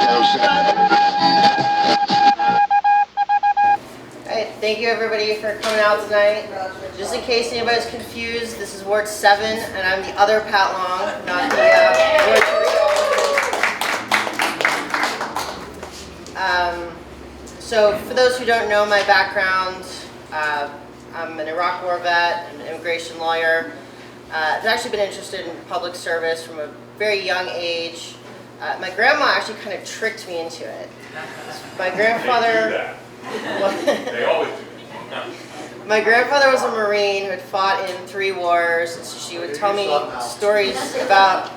Alright, thank you everybody for coming out tonight. Just in case anybody's confused, this is Ward 7, and I'm the other Pat Long, not the Ward 3 alderman. So for those who don't know my background, I'm an Iraq War vet, I'm an immigration lawyer. I've actually been interested in public service from a very young age. My grandma actually kind of tricked me into it. My grandfather... They always do. My grandfather was a Marine who had fought in 3 wars, and so she would tell me stories about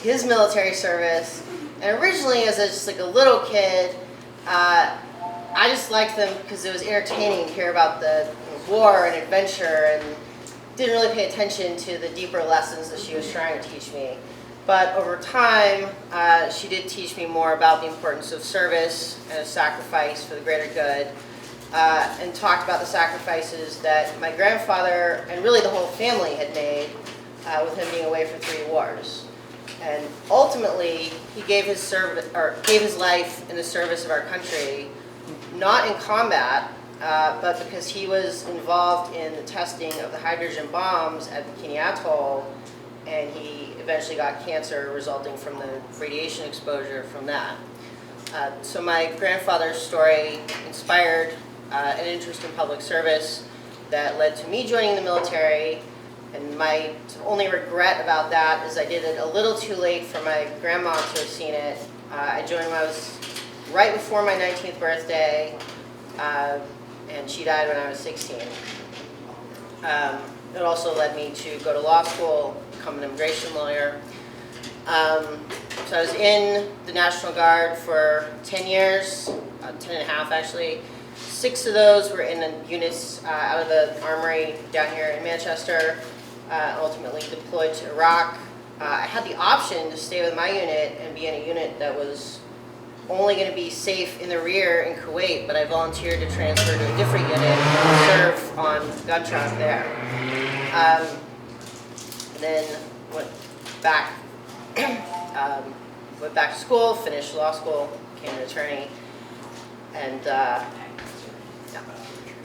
his military service. And originally, as just like a little kid, I just liked them because it was entertaining to hear about the war and adventure, and didn't really pay attention to the deeper lessons that she was trying to teach me. But over time, she did teach me more about the importance of service and of sacrifice for the greater good, and talked about the sacrifices that my grandfather and really the whole family had made with him being away for 3 wars. And ultimately, he gave his life in the service of our country, not in combat, but because he was involved in the testing of the hydrogen bombs at Bikini Atoll, and he eventually got cancer resulting from the radiation exposure from that. So my grandfather's story inspired an interest in public service that led to me joining the military, and my only regret about that is I did it a little too late for my grandma to have seen it. I joined when I was right before my 19th birthday, and she died when I was 16. It also led me to go to law school, become an immigration lawyer. So I was in the National Guard for 10 years, 10 and a half actually. 6 of those were in the units out of the armory down here in Manchester, ultimately deployed to Iraq. I had the option to stay with my unit and be in a unit that was only going to be safe in the rear in Kuwait, but I volunteered to transfer to a different unit and serve on gun track there. And then went back to school, finished law school, became an attorney, and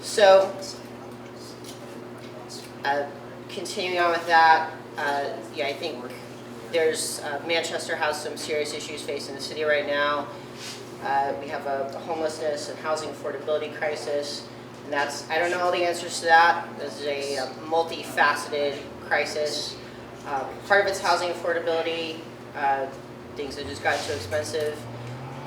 so continuing on with that, yeah, I think there's Manchester has some serious issues facing the city right now. We have a homelessness and housing affordability crisis, and that's, I don't know all the answers to that. This is a multifaceted crisis. Part of it's housing affordability, things that just got too expensive,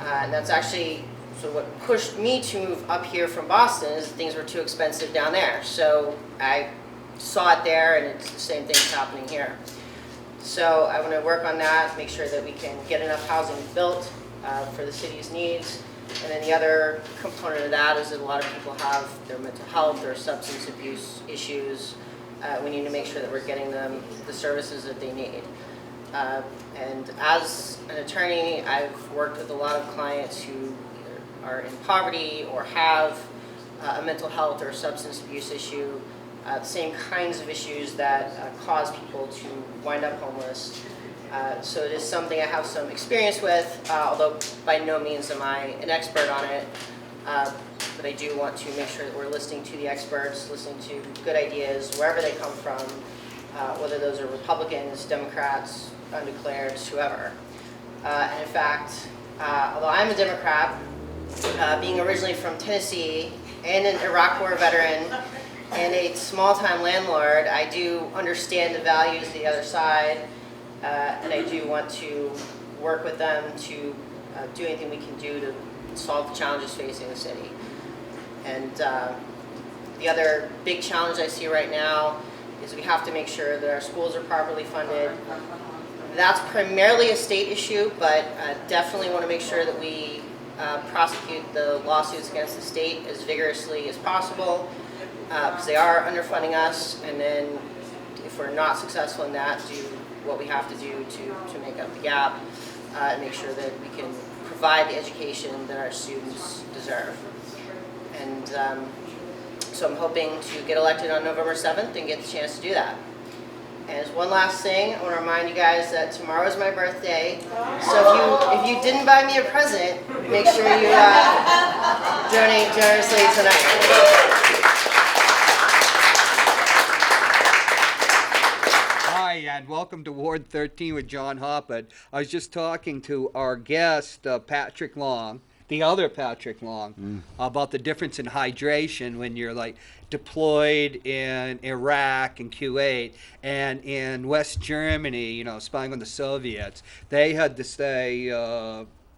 and that's actually so what pushed me to move up here from Boston is things were too expensive down there. So I saw it there, and it's the same thing that's happening here. So I want to work on that, make sure that we can get enough housing built for the city's needs. And then the other component of that is that a lot of people have their mental health or substance abuse issues. We need to make sure that we're getting them the services that they need. And as an attorney, I've worked with a lot of clients who either are in poverty or have a mental health or substance abuse issue, the same kinds of issues that cause people to wind up homeless. So it is something I have some experience with, although by no means am I an expert on it. But I do want to make sure that we're listening to the experts, listening to good ideas, wherever they come from, whether those are Republicans, Democrats, undeclareds, whoever. And in fact, although I'm a Democrat, being originally from Tennessee and an Iraq War veteran and a small-time landlord, I do understand the values of the other side, and I do want to work with them to do anything we can do to solve the challenges facing the city. And the other big challenge I see right now is we have to make sure that our schools are properly funded. That's primarily a state issue, but definitely want to make sure that we prosecute the lawsuits against the state as vigorously as possible, because they are underfunding us, and then if we're not successful in that, do what we have to do to make up the gap and make sure that we can provide the education that our students deserve. And so I'm hoping to get elected on November 7th and get the chance to do that. And as one last thing, I want to remind you guys that tomorrow is my birthday. So if you didn't buy me a present, make sure you donate generously tonight. Hi, and welcome to Ward 13 with Jon Hopwood. I was just talking to our guest, Patrick Long, the other Patrick Long, about the difference in hydration when you're like deployed in Iraq and Kuwait and in West Germany, you know, spying on the Soviets. They had to stay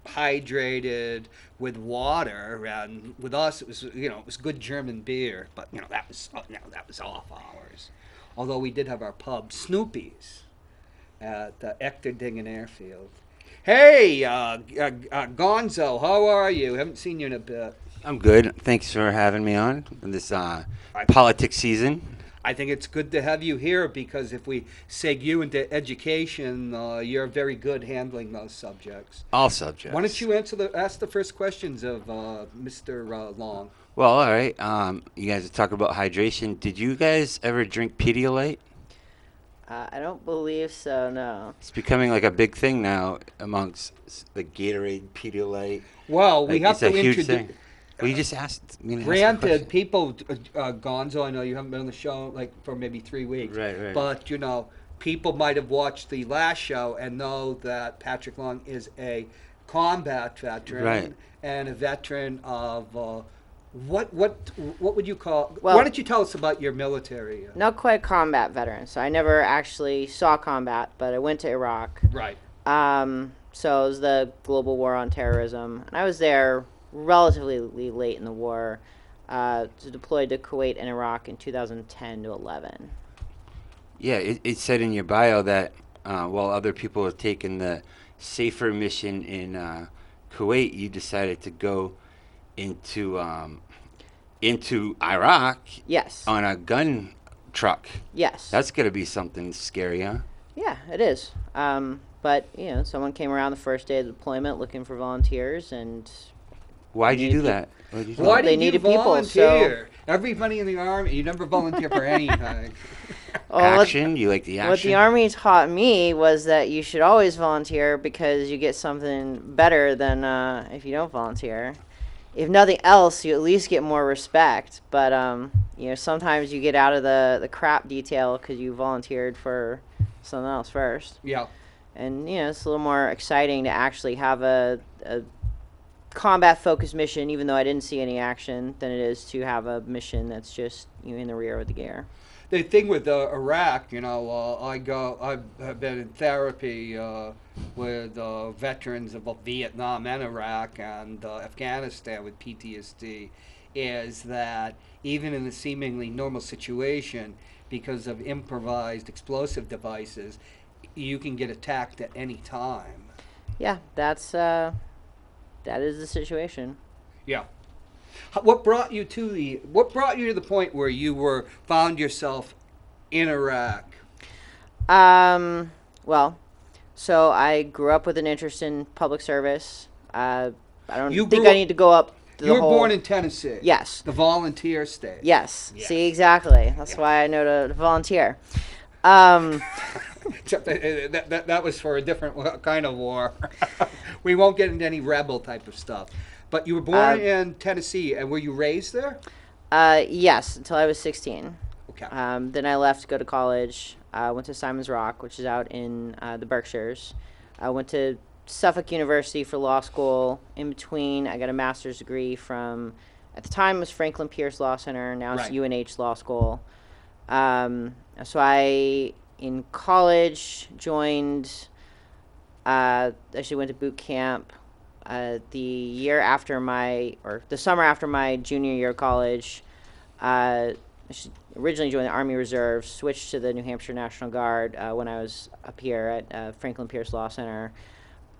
hydrated with water, and with us it was, you know, it was good German beer, but you know that was off hours. Although we did have our pub, Snoopy's, at Echterdingen Airfield. Hey, Gonzo, how are you? Haven't seen you in a bit. I'm good. Thanks for having me on this politics season. I think it's good to have you here because if we seg you into education, you're very good handling those subjects. All subjects. Why don't you ask the first questions of Mr. Long? Well, all right. You guys are talking about hydration. Did you guys ever drink Pedialyte? I don't believe so, no. It's becoming like a big thing now amongst the Gatorade, Pedialyte. Well, we Like, have it's to a huge introduce. thing. Well, you just asked me to ask a Granted, question. people, Gonzo, I know you haven't been on the show like for maybe 3 weeks. Right. But, you know, people might have watched the last show and know that Patrick Long is a combat veteran Right. and a veteran of what would you call? Well, why don't you tell us about your military? Not quite combat veteran, so I never actually saw combat, but I went to Iraq. Right. So it was the global war on terrorism, and I was there relatively late in the war. Deployed to Kuwait and Iraq in 2010 to 11. Yeah, it said in your bio that while other people have taken the safer mission in Kuwait, you decided to go into Iraq. Yes. On a gun truck. Yes. That's gonna be something scary, huh? Yeah, it is. But, you know, someone came around the first day of the deployment looking for volunteers, and Why'd you do that? Why they did needed you people, volunteer? Everybody in the army, you never volunteer for anything. Action? You like the action? What the Army taught me was that you should always volunteer because you get something better than if you don't volunteer. If nothing else, you at least get more respect. But, you know, sometimes you get out of the crap detail because you volunteered for something else first. Yeah. And, you know, it's a little more exciting to actually have a combat-focused mission, even though I didn't see any action, than it is to have a mission that's just you in the rear with the gear. The thing with Iraq, you know, I've been in therapy with veterans of both Vietnam and Iraq and Afghanistan with PTSD, is that even in a seemingly normal situation, because of improvised explosive devices, you can get attacked at any time. Yeah, that is the situation. Yeah. What brought you to the point where you found yourself in Iraq? Well, so I grew up with an interest in public service. I don't think I need to go up to You the were whole... born in Tennessee. Yes. The volunteer state. Yes. Yes. See, exactly. That's why I know to volunteer. Except that was for a different kind of war. We won't get into any rebel type of stuff. But you were born in Tennessee, and were you raised there? Yes, until I was 16. Okay. Then I left to go to college. I went to Simon's Rock, which is out in the Berkshires. I went to Suffolk University for law school. In between, I got a master's degree from, at the time, it was Franklin Pierce Law Center. Now it's Right. UNH Law School. So I, in college, joined, actually went to boot camp the summer after my junior year of college. I originally joined the Army Reserve, switched to the New Hampshire National Guard when I was up here at Franklin Pierce Law Center.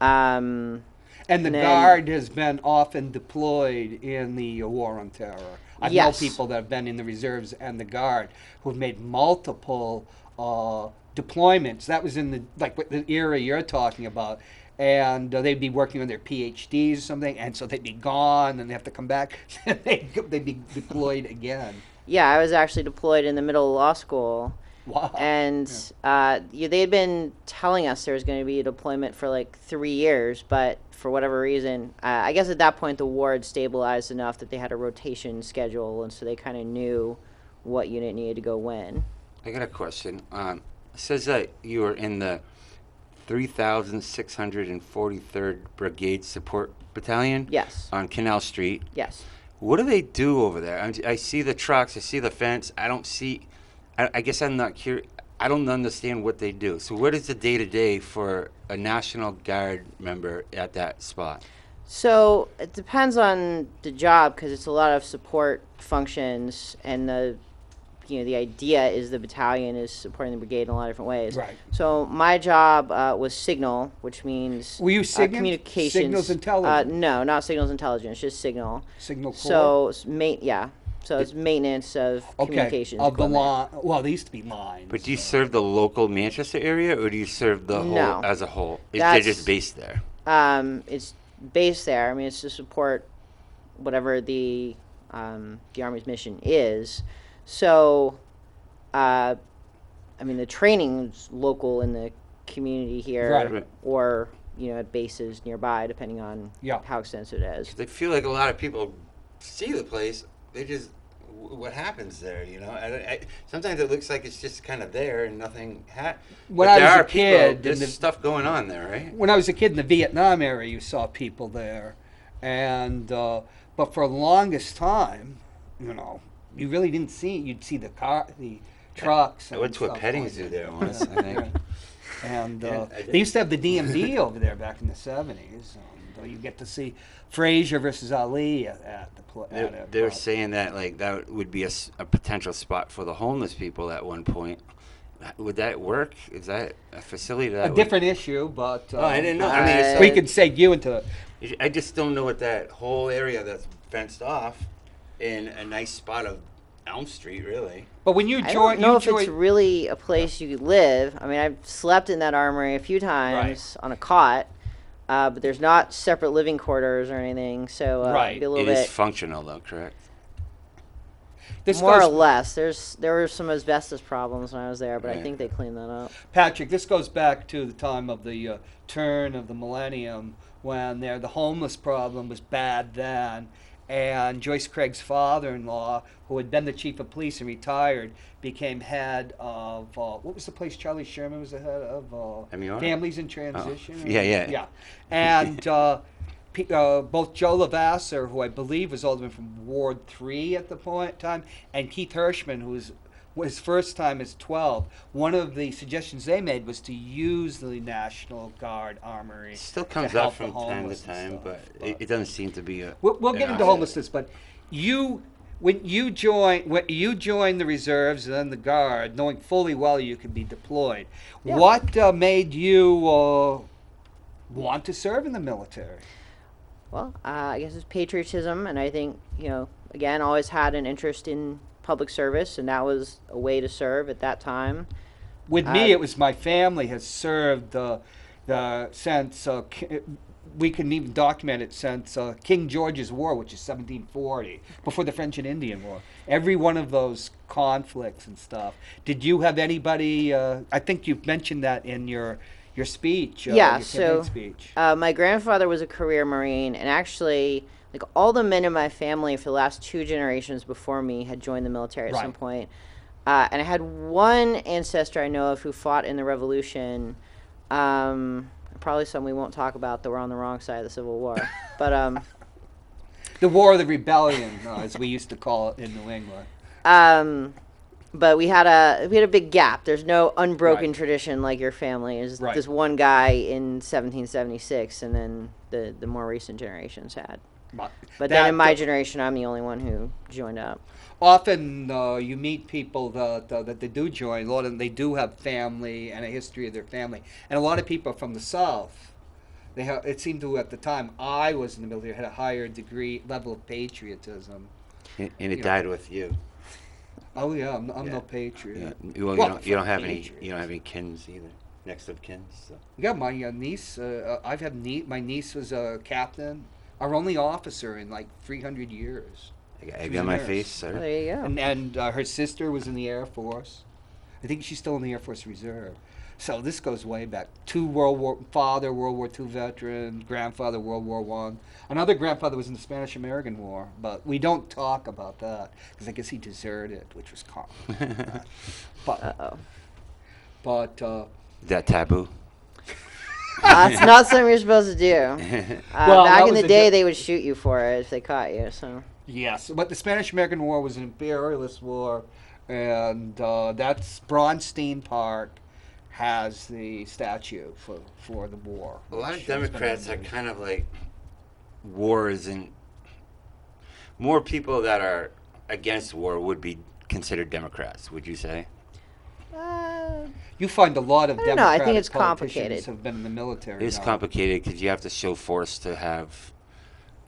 And the Guard has been often deployed in the war on terror. I know people that have been in the reserves and the Guard who have made multiple deployments. That was in the era you're talking about. And they'd be working on their PhDs or something, and so they'd be gone, and they have to come back, and they'd be deployed again. Yeah, I was actually deployed in the middle of law school, Wow. And they had been telling us there was going to be a deployment for like 3 years, but for whatever reason, I guess at that point the ward stabilized enough that they had a rotation schedule, and so they kind of knew what unit needed to go when. I got a question. It says that you were in the 3,643rd Brigade Support Battalion. Yes. On Canal Street. Yes. What do they do over there? I see the trucks. I see the fence. I guess I'm not curious. I don't understand what they do. So what is the day-to-day for a National Guard member at that spot? So it depends on the job because it's a lot of support functions, and the idea is the battalion is supporting the brigade in a lot of different ways. Right. So my job was signal, which means Were you communications. Signals intelligence? No, not signals intelligence, just signal. Signal Corps? So it's it's maintenance of communications. Of the equipment. line. Well, they used to be lines. But do you serve the local Manchester area, or do you serve the whole No. as a whole? They're That's- just based there. It's based there. I mean, it's to support whatever the Army's mission is. So, the training's local in the community here, Right. or at bases nearby, depending on how extensive it is. They feel like a lot of people see the place. They just what happens there, sometimes it looks like it's just kind of there and nothing. When but I there was a are kid, there's in the- stuff going on there, right? When I was a kid in the Vietnam area, you saw people there, and but for the longest time, you really didn't see it. You'd see the trucks. I went to a stuff petting like zoo that. there once, I think. And Yeah, I did. they used to have the DMD over there back in the 70s. And, you get to see Frazier versus Ali at the They're saying that like that would be a potential spot for the homeless people at one point. Would that work? Is that a facility that a different issue, but I didn't know. I mean, it's we could seg you into it. I just don't know what that whole area that's fenced off in a nice spot of Elm Street, really. But when you I join, don't know if it's really a place you could live. I mean, I've slept in that armory a few times on a cot, but there's not separate living quarters or anything, so it'd be a little It is bit functional, though, correct? this more or goes, less. There were some asbestos problems when I was there, but I Right. think they cleaned that up. Patrick, this goes back to the time of the turn of the millennium when the homeless problem was bad then. And Joyce Craig's father-in-law, who had been the chief of police and retired, became head of, what was the place Charlie Sherman was the head of? MER? Families in Transition? Yeah. And both Joe Lavasser, who I believe was alderman from Ward 3 at the time, and Keith Hirschman, who was his first time as 12, one of the suggestions they made was to use the National Guard Armory. It still to comes help up from the time to homeless and time, stuff, but it doesn't seem to be a. We'll get an into option. homelessness, but when you join the reserves and then the guard, knowing fully well you could be deployed, what made you want to serve in the military? Well, I guess it's patriotism, and I think, again, always had an interest in public service, and that was a way to serve at that time. With me, it was my family has served since we can even document it since King George's War, which is 1740, before the French and Indian War. Every one of those conflicts and stuff. Did you have anybody? I think you've mentioned that in your speech. Your campaign speech. My grandfather was a career Marine, and actually, like all the men in my family for the last 2 generations before me had joined the military at some point. And I had one ancestor I know of who fought in the Revolution. Probably some we won't talk about that were on the wrong side of the Civil War. But The War of the Rebellion, as we used to call it in New England. but we had a big gap. There's no unbroken Right. tradition like your family. There's Right. this one guy in 1776, and then the more recent generations had. But then in my generation, I'm the only one who joined up. Often you meet people that they do join. A lot of them, they do have family and a history of their family. And a lot of people from the South, it seemed to, at the time I was in the military, had a higher level of patriotism. And it died with you. Oh yeah, I'm no patriot. Yeah. Well, you don't have any kins either. Next of kins. So. Yeah, my niece. My niece was a captain, our only officer in like 300 years. I got my face, sir. Oh, there you go. And her sister was in the Air Force. I think she's still in the Air Force Reserve. So this goes way back. Father, World War II veteran, grandfather, World War One. Another grandfather was in the Spanish-American War, but we don't talk about that because I guess he deserted, which was common. But Is that taboo? It's not something you're supposed to do. Well, Back that in was the a day, di- they would shoot you for it if they caught you. So yes, but the Spanish-American War was an imperialist war, and that's Bronstein Park has the statue for the war. A lot which of has been Democrats are removed. kind of like wars, and more people that are against war would be considered Democrats. Would you say? You find a lot of I don't know, I Democratic think it's politicians complicated. have been in the military. It's now. complicated because you have to show force to have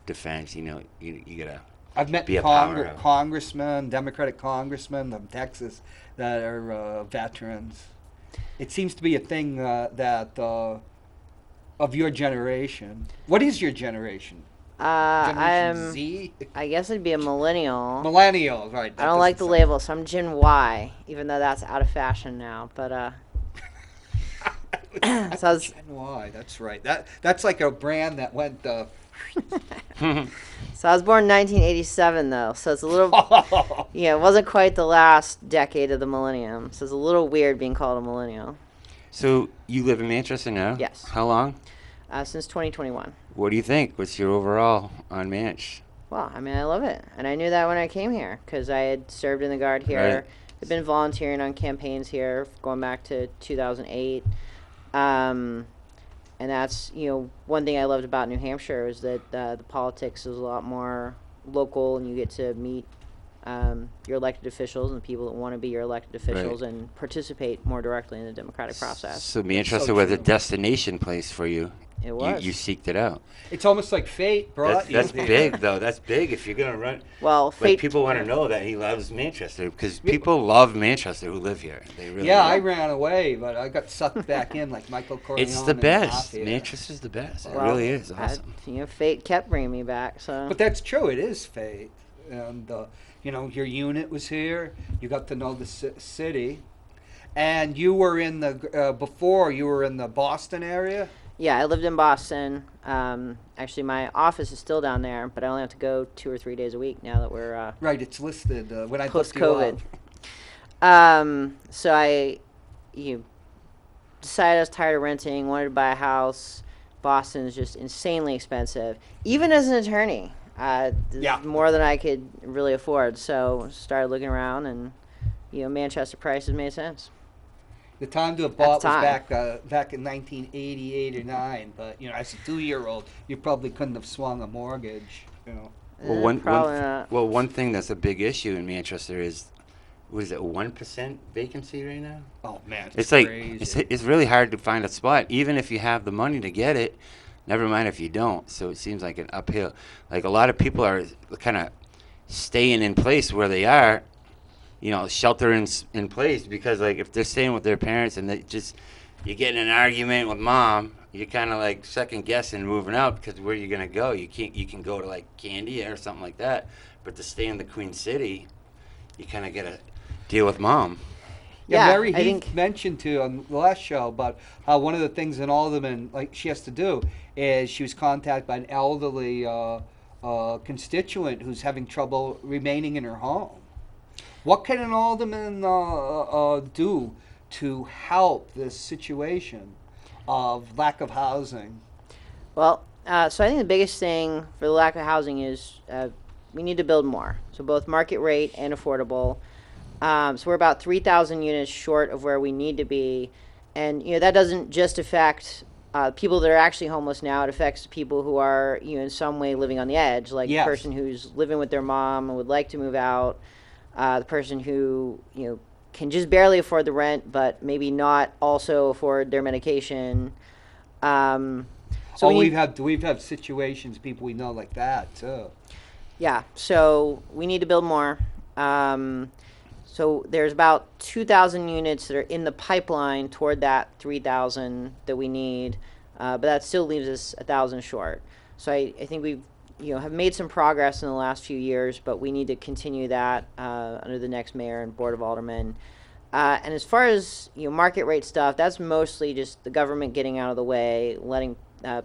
defense. You know, you gotta. I've met be a powerhouse. congressmen, Democratic congressmen from Texas that are veterans. It seems to be a thing that of your generation. What is your generation? Generation I'm. Z? I guess I'd be a millennial. Millennials, right. I don't like the label, so I'm Gen Y, even though that's out of fashion now. But so I was, Gen Y, that's right. That's like a brand that went. so I was born in 1987, though, so it's a little. Yeah, it wasn't quite the last decade of the millennium, so it's a little weird being called a millennial. So you live in Manchester now? Yes. How long? Since 2021. What do you think? What's your overall on Manch? Well, I mean, I love it, and I knew that when I came here because I had served in the Guard here. Right. I've been volunteering on campaigns here going back to 2008. And that's, one thing I loved about New Hampshire is that the politics is a lot more local, and you get to meet your elected officials and the people that want to be your elected officials and participate more directly in the democratic process. So Manchester So was a true. destination place for you. It was. You seeked it out. It's almost like fate brought you That's here. big, though. That's big if you're going to run. Well, Like, fate. people want to know that he loves Manchester because people love Manchester who live here. They really Yeah, do. I ran away, but I got sucked back in like Michael Corleone. It's the and best. Mafia. Manchester's the best. It Well, really is awesome. Fate kept bringing me back. So. But that's true. It is fate. And, your unit was here. You got to know the city. And you were in the, before, you were in the Boston area? Yeah, I lived in Boston. Actually, my office is still down there, but I only have to go 2 or 3 days a week now that we're Right, it's listed when I looked you post-COVID. up. So I decided I was tired of renting, wanted to buy a house. Boston is just insanely expensive, even as an attorney. This Yeah. is more than I could really afford. So started looking around, and Manchester prices made sense. The time to have bought the was time. back in 1988 or 9, but as a 2-year-old, you probably couldn't have swung a mortgage. Well, Probably not. one thing that's a big issue in Manchester is, was it 1% vacancy right now? Oh man, It's like crazy. it's really hard to find a spot, even if you have the money to get it. Never mind if you don't. So it seems like an uphill. Like a lot of people are kind of staying in place where they are, shelter in place, because like if they're staying with their parents and you get in an argument with mom, you're kind of like second guessing moving out because where you're gonna go, you can go to like Candia or something like that, but to stay in the Queen City, you kind of gotta deal with mom. Yeah, Yeah, Mary I Heath think- mentioned too on the last show about how one of the things an alderman she has to do is she was contacted by an elderly constituent who's having trouble remaining in her home. What can an alderman do to help this situation of lack of housing? Well, so I think the biggest thing for the lack of housing is we need to build more. So both market rate and affordable. So we're about 3,000 units short of where we need to be. And, that doesn't just affect people that are actually homeless now. It affects people who are, in some way living on the edge, like Yes. the person who's living with their mom and would like to move out, the person who, can just barely afford the rent, but maybe not also afford their medication. So We've had situations, people we know like that too. Yeah, so we need to build more. So there's about 2,000 units that are in the pipeline toward that 3,000 that we need, but that still leaves us 1,000 short. So I think we've have made some progress in the last few years, but we need to continue that under the next mayor and board of aldermen. And as far as market rate stuff, that's mostly just the government getting out of the way, letting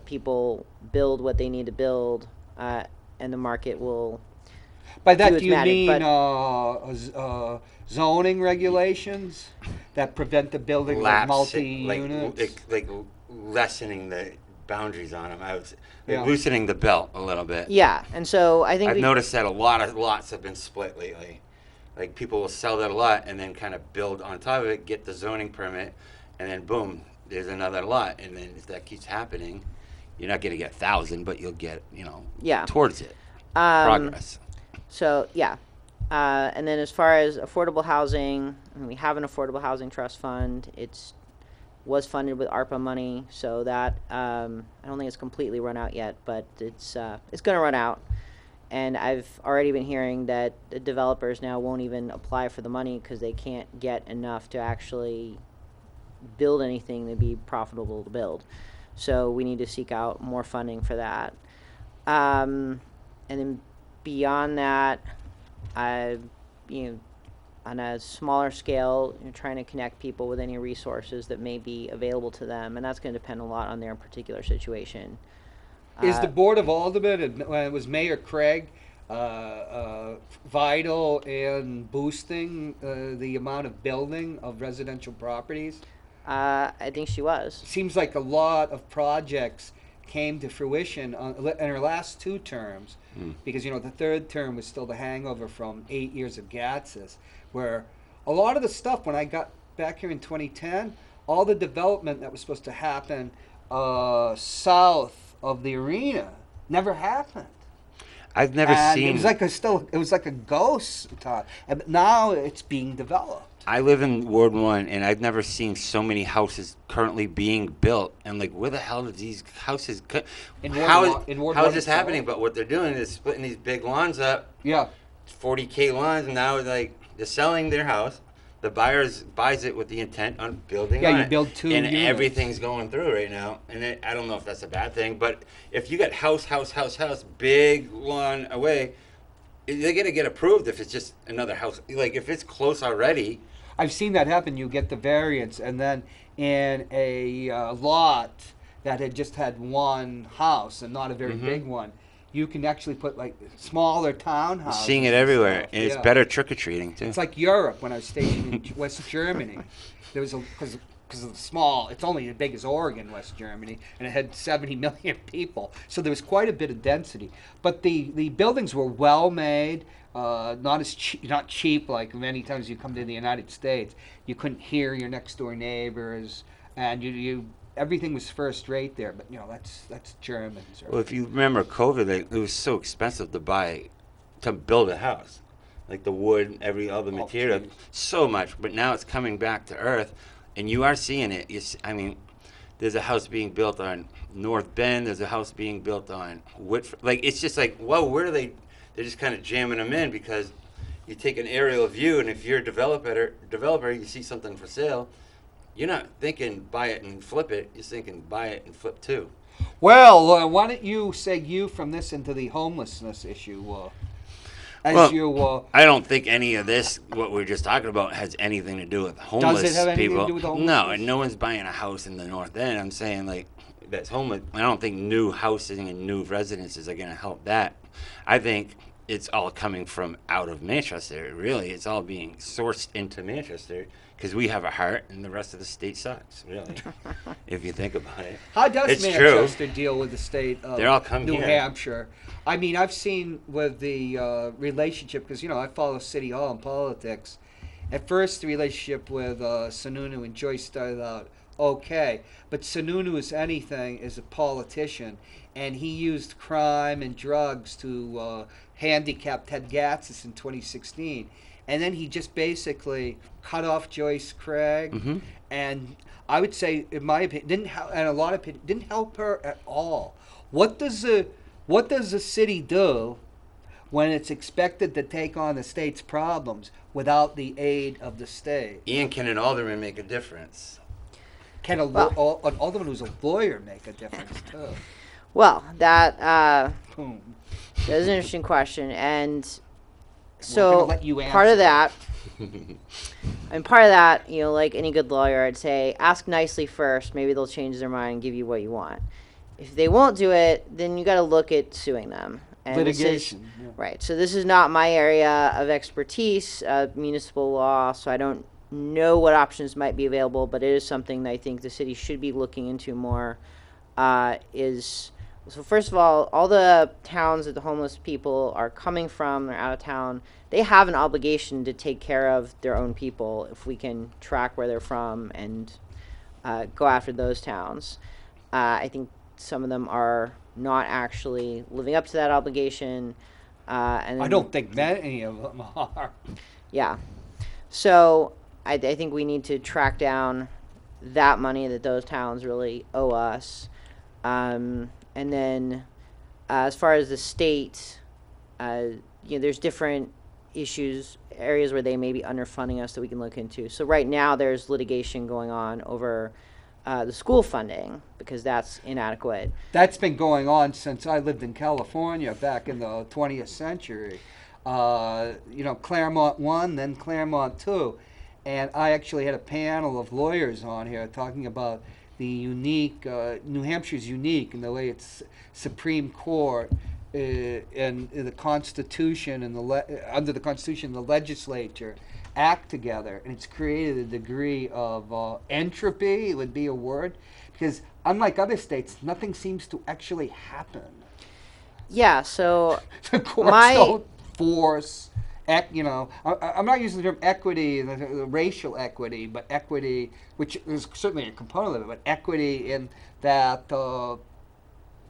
people build what they need to build, and the market will. By that, its do you magic, mean but- zoning regulations that prevent the building of Lapsing, multi-units? like lessening the boundaries on them. I was Yeah. loosening the belt a little bit. Yeah, and so I think I've noticed that a lot of lots have been split lately. Like people will sell that a lot and then kind of build on top of it, get the zoning permit, and then boom, there's another lot. And then if that keeps happening, you're not going to get 1,000, but you'll get Yeah. towards it. Um, Progress. So yeah, and then as far as affordable housing, we have an affordable housing trust fund. Was funded with ARPA money, so that I don't think it's completely run out yet, but it's going to run out. And I've already been hearing that the developers now won't even apply for the money because they can't get enough to actually build anything to be profitable to build. So we need to seek out more funding for that. And then beyond that, on a smaller scale, trying to connect people with any resources that may be available to them, and that's going to depend a lot on their particular situation. Is the Board of Aldermen, and it was Mayor Craig, vital in boosting the amount of building of residential properties? I think she was. Seems like a lot of projects came to fruition in her last 2 terms, because the 3rd term was still the hangover from 8 years of Gatsis, where a lot of the stuff, when I got back here in 2010, all the development that was supposed to happen south of the arena never happened. I've never seen. It was like a ghost town, and now it's being developed. I live in Ward 1, and I've never seen so many houses currently being built. And where the hell did these houses? How is this happening? But what they're doing is splitting these big lawns up. Yeah. 40K lawns, and now they're selling their house. The buyers buys it with the intent on building. Yeah, on you it. build 2 and units. everything's going through right now. And I don't know if that's a bad thing, but if you got house, big lawn away, they're gonna get approved if it's just another house. Like if it's close already. I've seen that happen. You get the variance, and then in a lot that had just had 1 house and not a very big one, you can actually put smaller townhouses. Seeing it everywhere, and it's Yeah. better trick or treating too. It's like Europe when I was stationed in West Germany. There was because of the small, it's only as big as Oregon, West Germany, and it had 70 million people. So there was quite a bit of density. But the buildings were well made, not cheap like many times you come to the United States. You couldn't hear your next door neighbors, and you everything was first rate there. But that's Germans. Well, if you remember COVID, it was so expensive to build a house, like the wood, every other material, so much. But now it's coming back to earth, and you are seeing it. There's a house being built on North Bend. There's a house being built on Whitford. It's just like, whoa, where are they? They're just kind of jamming them in because you take an aerial view, and if you're a developer, you see something for sale. You're not thinking buy it and flip it. You're thinking buy it and flip too. Well, why don't you segue from this into the homelessness issue? I don't think any of this, what we're just talking about, has anything to do with homeless people. Does it have anything to do with homelessness? No, and no one's buying a house in the North End. I'm saying that's homeless. I don't think new housing and new residences are going to help that. I think it's all coming from out of Manchester. Really, it's all being sourced into Manchester because we have a heart and the rest of the state sucks, really, if you think about it. How does It's Manchester deal with the state of They're all come New here. Hampshire? I mean, I've seen with the relationship, because, I follow City Hall and politics. At first, the relationship with Sununu and Joyce started out okay. But Sununu, as anything, is a politician. And he used crime and drugs to handicap Ted Gatsis in 2016. And then he just basically cut off Joyce Craig, and I would say, in my opinion, didn't help her at all. What does the city do when it's expected to take on the state's problems without the aid of the state? Ian, can an alderman make a difference? Can an alderman who's a lawyer make a difference too? Well, that Boom. is an interesting question, and gonna so let you part of answer. that And part of that, like any good lawyer, I'd say ask nicely first. Maybe they'll change their mind and give you what you want. If they won't do it, then you got to look at suing them. And Litigation. Yeah. right. So this is not my area of expertise, municipal law. So I don't know what options might be available, but it is something that I think the city should be looking into more. So first of all the towns that the homeless people are coming from, they're out of town, they have an obligation to take care of their own people if we can track where they're from and go after those towns. I think some of them are not actually living up to that obligation. And I don't think many of them are. Yeah. So I think we need to track down that money that those towns really owe us. And then as far as the state, there's different areas where they may be underfunding us that we can look into. So right now there's litigation going on over the school funding because that's inadequate. That's been going on since I lived in California back in the 20th century. Claremont 1, then Claremont 2. And I actually had a panel of lawyers on here talking about the unique, New Hampshire's unique in the way its Supreme Court and the Constitution and under the Constitution, the legislature act together, and it's created a degree of entropy, would be a word, because unlike other states, nothing seems to actually happen. Yeah, so The courts don't force, I'm not using the term equity, the racial equity, but equity, which is certainly a component of it, but equity in that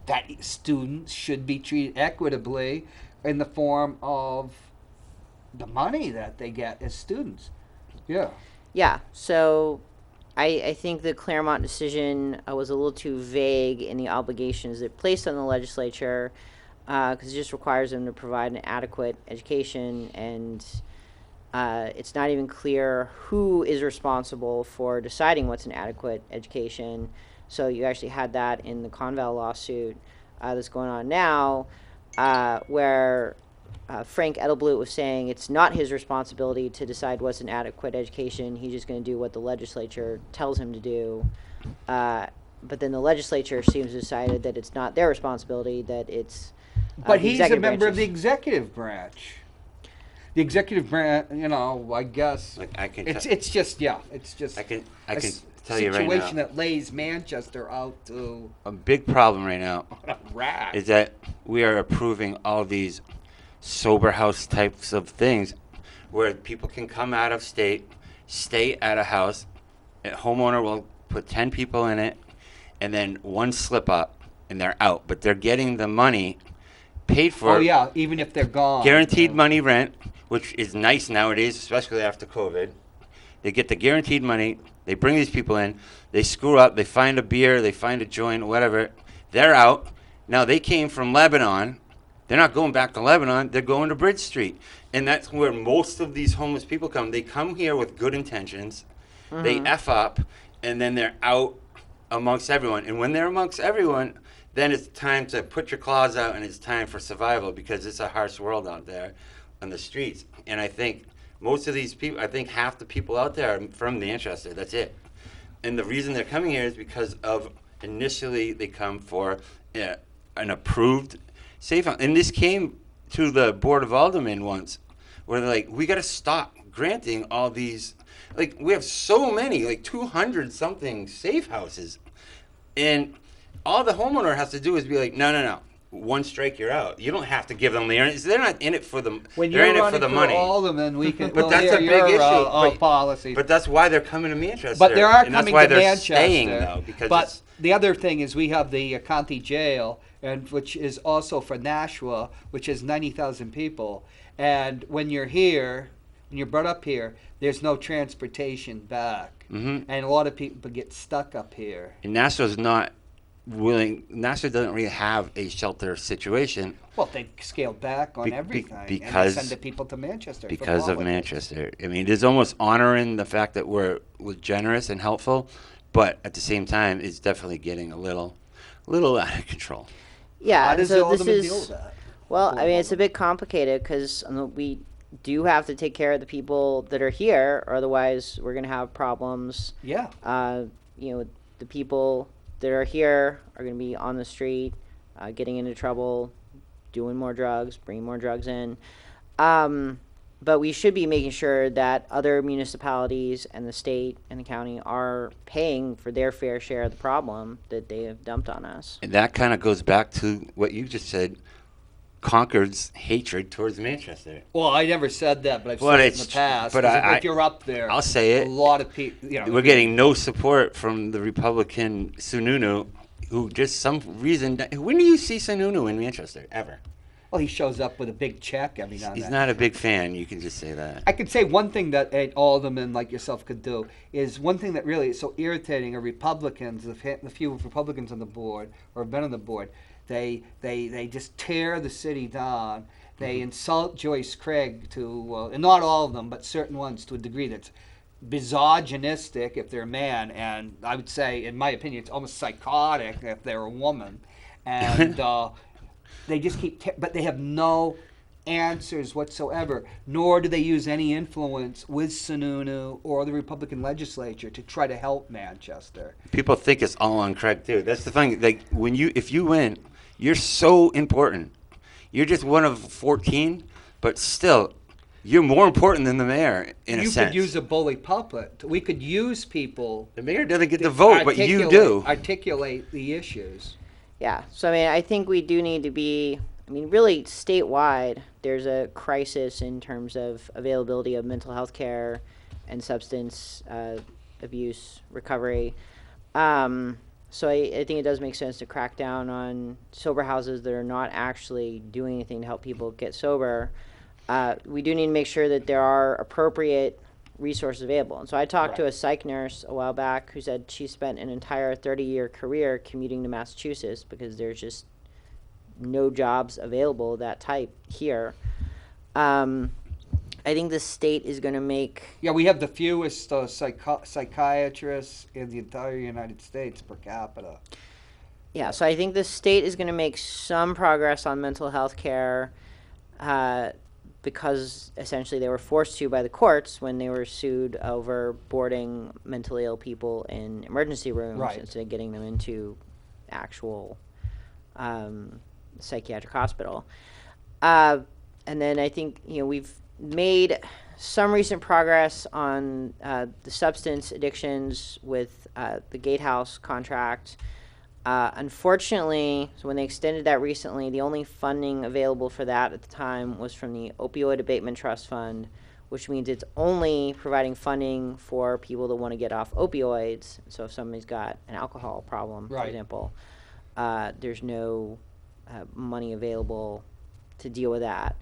that students should be treated equitably in the form of the money that they get as students. Yeah. Yeah, so I think the Claremont decision was a little too vague in the obligations it placed on the legislature because it just requires them to provide an adequate education, and it's not even clear who is responsible for deciding what's an adequate education. So you actually had that in the Conval lawsuit that's going on now, where Frank Edelblut was saying it's not his responsibility to decide what's an adequate education. He's just going to do what the legislature tells him to do. But then the legislature seems to have decided that it's not their responsibility, that it's But the he's a executive member of the branch's. executive branch. The executive branch, I guess Like I can, it's te- it's just it's just I can a tell you right situation now, that lays Manchester out to a big problem right now a rat. is that we are approving all these sober house types of things where people can come out of state, stay at a house, a homeowner will put 10 people in it, and then one slip up and they're out. But they're getting the money paid for. Oh yeah, even if they're gone. Guaranteed Yeah. money rent, which is nice nowadays, especially after COVID. They get the guaranteed money. They bring these people in. They screw up. They find a beer. They find a joint, whatever. They're out. Now, they came from Lebanon. They're not going back to Lebanon. They're going to Bridge Street. And that's where most of these homeless people come. They come here with good intentions. They F up, and then they're out amongst everyone. And when they're amongst everyone, then it's time to put your claws out, and it's time for survival because it's a harsh world out there on the streets. And I think most of these people, I think half the people out there are from Manchester. That's it. And the reason they're coming here is because of initially they come for an approved safe house. And this came to the Board of Aldermen once where they're like, we got to stop granting all these. Like, we have so many, like 200 something safe houses. And all the homeowner has to do is be like, no. One strike, you're out. You don't have to give them the earnings. They're not in it for the. When they're you're in it running for the money. Alderman, we can. But that's a big your, issue. policy. But that's why they're coming to Manchester. But they are and that's coming why to they're Manchester. Staying, though, because but it's, the other thing is we have the county jail, and which is also for Nashua, which is 90,000 people. And when you're here, when you're brought up here, there's no transportation back, and a lot of people get stuck up here. and Nashville's not willing. Nashville doesn't really have a shelter situation Well, they scaled back on Be- be- everything, because- and they send the people to Manchester for because of politics. Manchester. I mean, it's almost honoring the fact that we're generous and helpful, but at the same time, it's definitely getting a little out of control. Yeah, How and does so the this Alderman is deal with that? well. I mean, it's a bit complicated because we do have to take care of the people that are here, or otherwise we're going to have problems. Yeah. The people that are here are going to be on the street, getting into trouble, doing more drugs, bringing more drugs in. But we should be making sure that other municipalities and the state and the county are paying for their fair share of the problem that they have dumped on us. And that kind of goes back to what you just said, Concord's hatred towards Manchester. Well, I never said that, but I've Well, said it in it's the past. but 'cause I- if you're up there, I'll say it. A lot of people, We're getting no support from the Republican Sununu, who just some reason. When do you see Sununu in Manchester ever? Well, he shows up with a big check every now and He's then. not a big fan. You can just say that. I could say one thing that an alderman like yourself could do is one thing that really is so irritating are Republicans, the few Republicans on the board or have been on the board, they just tear the city down. They insult Joyce Craig to, and not all of them, but certain ones to a degree that's misogynistic if they're a man, and I would say, in my opinion, it's almost psychotic if they're a woman. And they just keep, but they have no answers whatsoever, nor do they use any influence with Sununu or the Republican legislature to try to help Manchester. People think it's all on Craig too. That's the thing. Like if you win, you're so important. You're just one of 14, but still, you're more important than the mayor in a sense. You could use a bully puppet. We could use people. The mayor doesn't get the vote, but you do. Articulate the issues. Yeah, so I think we do need to be, really statewide, there's a crisis in terms of availability of mental health care and substance abuse recovery. So I think it does make sense to crack down on sober houses that are not actually doing anything to help people get sober. We do need to make sure that there are appropriate resources available. And so I talked to a psych nurse a while back who said she spent an entire 30-year career commuting to Massachusetts because there's just no jobs available of that type here. I think the state is going to make... Yeah, we have the fewest psychiatrists in the entire United States per capita. Yeah, so I think the state is going to make some progress on mental health care because essentially they were forced to by the courts when they were sued over boarding mentally ill people in emergency rooms instead of getting them into actual psychiatric hospital. And then I think we've made some recent progress on the substance addictions with the Gatehouse contract. Unfortunately, so when they extended that recently, the only funding available for that at the time was from the Opioid Abatement Trust Fund, which means it's only providing funding for people that want to get off opioids. So if somebody's got an alcohol problem, for example, there's no money available to deal with that.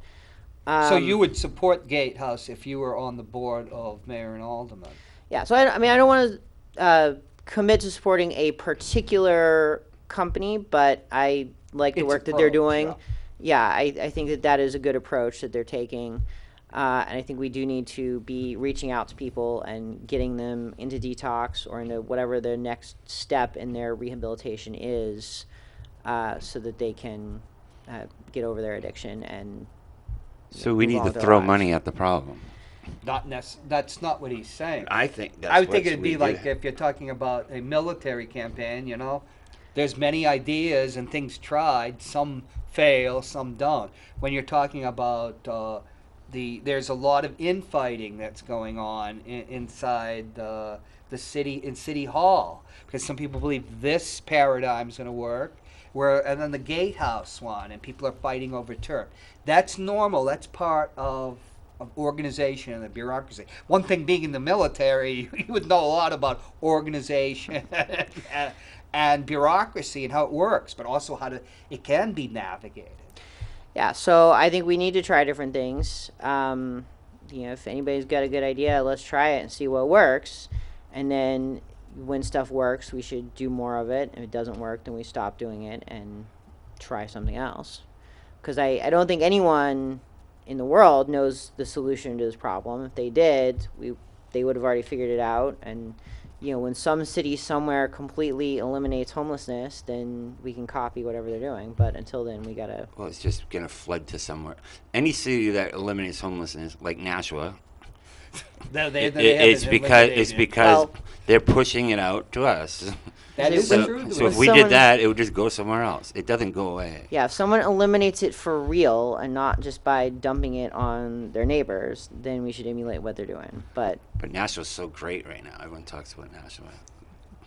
So you would support Gatehouse if you were on the board of mayor and alderman? Yeah, so I don't want to commit to supporting a particular company, but I like the work that they're doing. Yeah, I think that is a good approach that they're taking. And I think we do need to be reaching out to people and getting them into detox or into whatever the next step in their rehabilitation is so that they can get over their addiction and So we move need on to with their throw lives. money at the problem. That's not what he's saying. I think that's I would what think it'd we be do. like if you're talking about a military campaign, there's many ideas and things tried. Some fail, some don't. When you're talking about there's a lot of infighting that's going on inside the city, in City Hall, because some people believe this paradigm's going to work, and then the Gatehouse one, and people are fighting over turf. That's normal. That's part of organization and the bureaucracy. One thing being in the military, you would know a lot about organization and bureaucracy and how it works, but also how it can be navigated. Yeah, so I think we need to try different things. If anybody's got a good idea, let's try it and see what works. And then when stuff works, we should do more of it. If it doesn't work, then we stop doing it and try something else. Because I don't think anyone in the world knows the solution to this problem. If they did, they would have already figured it out and when some city somewhere completely eliminates homelessness, then we can copy whatever they're doing. But until then, we gotta. Well, it's just gonna flood to somewhere. Any city that eliminates homelessness, like Nashua, it's because Well- they're pushing it out to us. That is So- true. So if we someone- did that, it would just go somewhere else. It doesn't go away. Yeah, if someone eliminates it for real and not just by dumping it on their neighbors, then we should emulate what they're doing. But But Nashua's so great right now. Everyone talks about Nashua.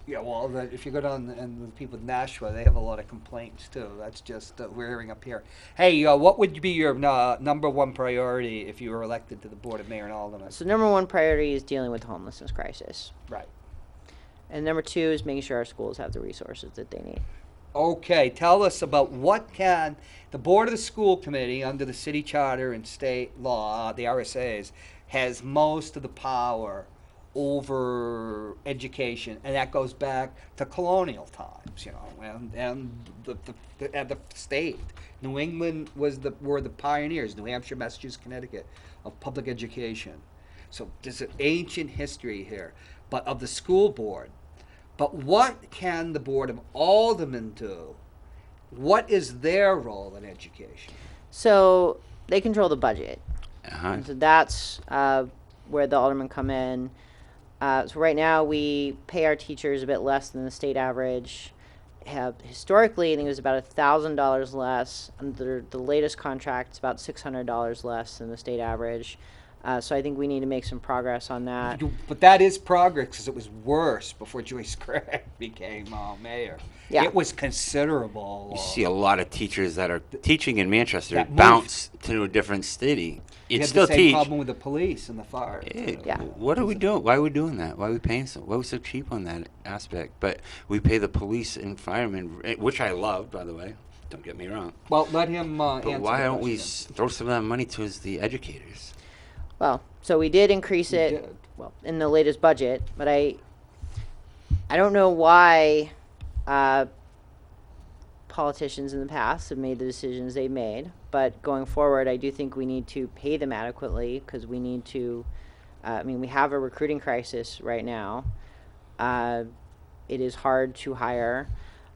Yeah, well, if you go down and the people in Nashua, they have a lot of complaints too. That's just we're hearing up here. Hey, what would be your number one priority if you were elected to the board of mayor and aldermen? so number one priority is dealing with the homelessness crisis, Right. and number two is making sure our schools have the resources that they need. Okay, tell us about what can the board of the school committee under the city charter and state law, the RSAs, has most of the power over education, and that goes back to colonial times, and the state. New England were the pioneers, New Hampshire, Massachusetts, Connecticut, of public education. So there's an ancient history here, but of the school board. But what can the board of aldermen do? What is their role in education? So they control the budget. Uh-huh. And so that's where the aldermen come in. So right now we pay our teachers a bit less than the state average. Historically, I think it was about $1,000 less. Under the latest contract, it's about $600 less than the state average. So I think we need to make some progress on that. But that is progress because it was worse before Joyce Craig became mayor. Yeah. It was considerable. You see a lot of teachers that are teaching in Manchester That moved. bounce to a different city. We You'd had still the same teach. problem with the police and the fire. too. Yeah. What are we doing? Why are we doing that? Why are we paying so? Why are we so cheap on that aspect? But we pay the police and firemen, which I love, by the way. Don't get me wrong. Well, let him answer But why the don't we question. throw some of that money towards the educators? Well, so we did increase We it. did. Well, in the latest budget, but I don't know why politicians in the past have made the decisions they made. But going forward, I do think we need to pay them adequately because we need to. We have a recruiting crisis right now. It is hard to hire,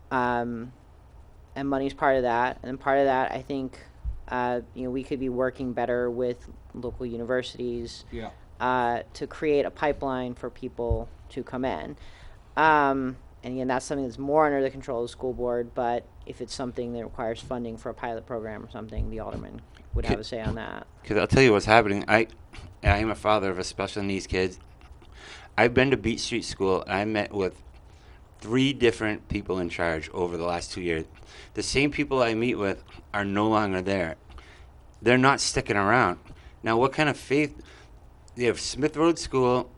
and money's part of that. And part of that, I think, we could be working better with local universities. Yeah. To create a pipeline for people to come in. And again, that's something that's more under the control of the school board, but if it's something that requires funding for a pilot program or something, the alderman would have a say on that. Because I'll tell you what's happening. I am a father of a special needs kid. I've been to Beach Street School. I met with 3 different people in charge over the last 2 years. The same people I meet with are no longer there. They're not sticking around. Now, what kind of faith? They have Smith Road School,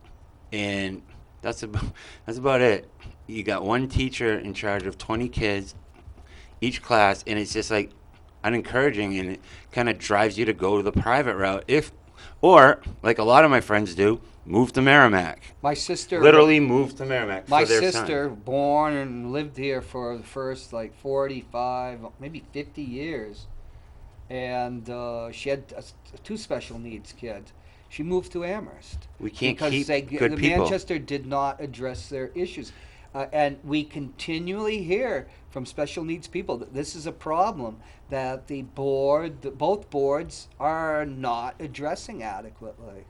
and that's about it. You got one teacher in charge of 20 kids, each class, and it's just like unencouraging, and it kind of drives you to go to the private route. Or like a lot of my friends do, move to Merrimack. My sister Literally move to Merrimack. My for their sister, son. born and lived here for the first 45, maybe 50 years, and she had 2 special needs kids. She moved to Amherst. We can't because keep good the people. Manchester did not address their issues. And we continually hear from special needs people that this is a problem that both boards are not addressing adequately.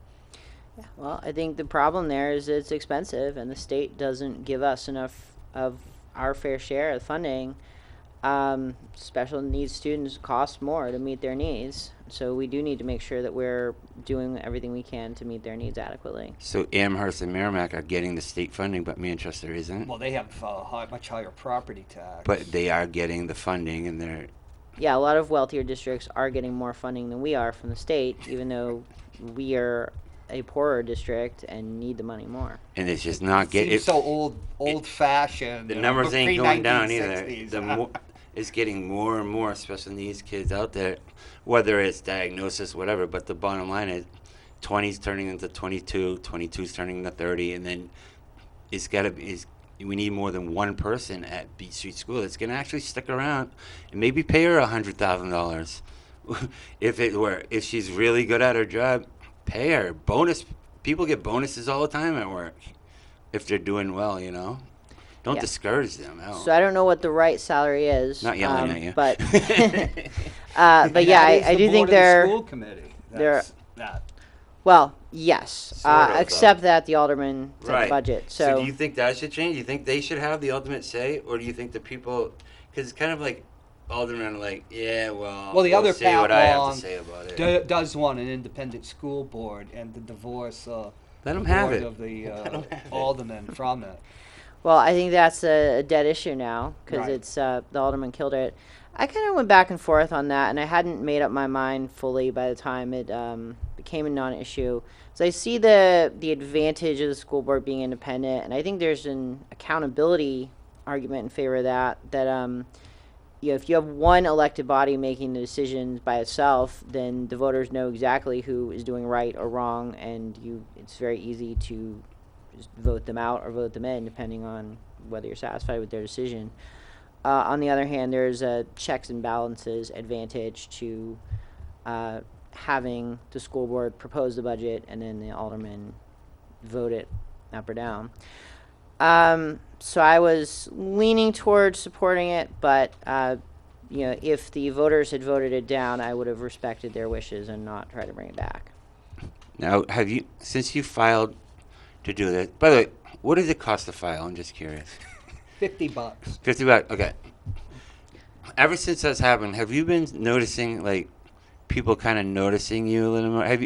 Yeah, well, I think the problem there is it's expensive, and the state doesn't give us enough of our fair share of funding. Special needs students cost more to meet their needs, so we do need to make sure that we're doing everything we can to meet their needs adequately. So Amherst and Merrimack are getting the state funding, but Manchester isn't. Well, they have much higher property tax. But they are getting the funding, and they're Yeah, a lot of wealthier districts are getting more funding than we are from the state, even though we are a poorer district and need the money more. and it's just not getting. Seems so old-fashioned. The numbers ain't going down either. pre-1960s. It's getting more and more special needs kids out there, whether it's diagnosis, whatever. But the bottom line is 20's turning into 22, 22's turning into 30, and then it's got to be. We need more than one person at Beach Street School that's going to actually stick around and maybe pay her $100,000. If she's really good at her job, pay her. Bonus. People get bonuses all the time at work. if they're doing well, Don't Yeah. discourage them. Hell. So I don't know what the right salary is. Not yelling at you. But And but yeah, that is I the do board think of the they're school committee. they're- That's that. well, yes, Sort of, except that the alderman set Right. the budget. So do you think that should change? Do you think they should have the ultimate say, or do you think the people? Because it's kind of like aldermen are like, yeah, well, Well, the we'll other say Pat what I have Long to say about it. does want an independent school board and to divorce Let the them have board it. of the Let 'em have it. aldermen from it. Well, I think that's a dead issue now because Right. it's the alderman killed it. I kind of went back and forth on that, and I hadn't made up my mind fully by the time it became a non-issue. So I see the advantage of the school board being independent, and I think there's an accountability argument in favor of that. That if you have one elected body making the decisions by itself, then the voters know exactly who is doing right or wrong, and it's very easy to just vote them out or vote them in, depending on whether you're satisfied with their decision. On the other hand, there's a checks and balances advantage to having the school board propose the budget and then the aldermen vote it up or down. So I was leaning towards supporting it, but if the voters had voted it down, I would have respected their wishes and not tried to bring it back. Now, since you filed to do this? By the way, what does it cost to file? I'm just curious. $50. $50. Okay. Ever since that's happened, have you been noticing like people kind of noticing you a little more?